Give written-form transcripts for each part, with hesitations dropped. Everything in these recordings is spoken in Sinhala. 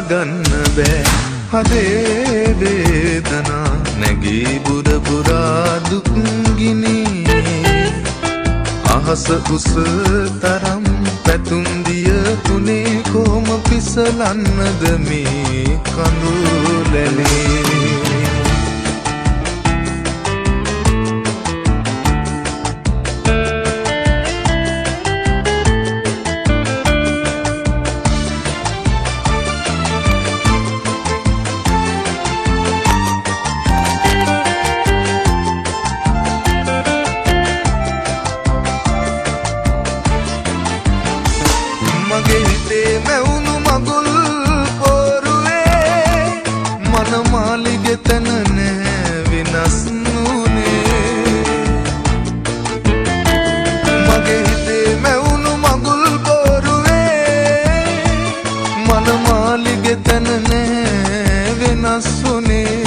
ගන්න බෑ හදේ වේදනා නැගී බුර බුරා දුක් ගිනි අහස උස තරම් පැතුම් දිය තුනේ කොම පිසලන්නද මේ කඳුලැලේ මගේ හිතේ මැවුණු මගුල් පොරුවේ මනමාලිගේ තැන නැහැ වෙනස් නුනේ මගේ හිතේ මැවුණු මගුල් පොරුවේ මනමාලිගේ තැන නැහැ වෙනස් උනේ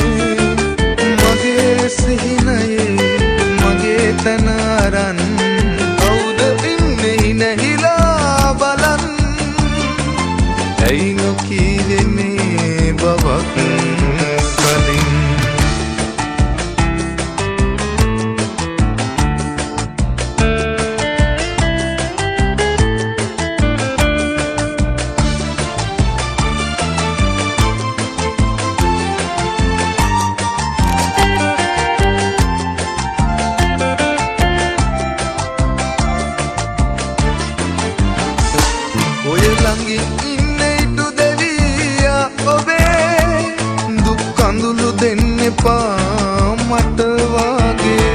මගේ සිහිනයේ මගේ තැන අරන් කවුද ඉන්නේ නැහිලා ඇයි නොකීවේ මේ බවක් කලින් ඔය ළඟින් කඳුළු දෙන්න එපා මට වාගේ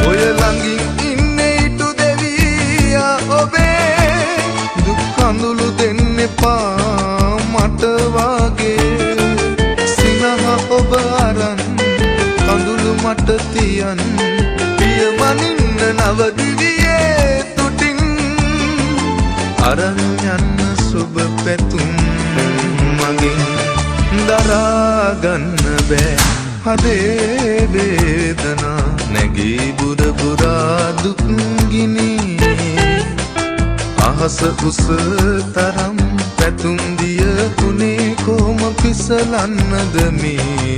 ඔය ළඟින් ඉන්නේ ඉටු දෙවියා ඔබේ දුක් කඳුළු දෙන්න එපා මට වාගේ සිනහ ඔබ අරන් කඳුළු මට තියන් පියමනින්න නව දිවියේ තුටින් අරන් යන්න සුබ පැතුම් මගින් දරා ගන්න බෑ හදේ වේදනා නැගී බුර බුරා දුක් ගිනි අහස උස තරම් පැතුම් දිය තුනේ කොම පිසලන්නද මේ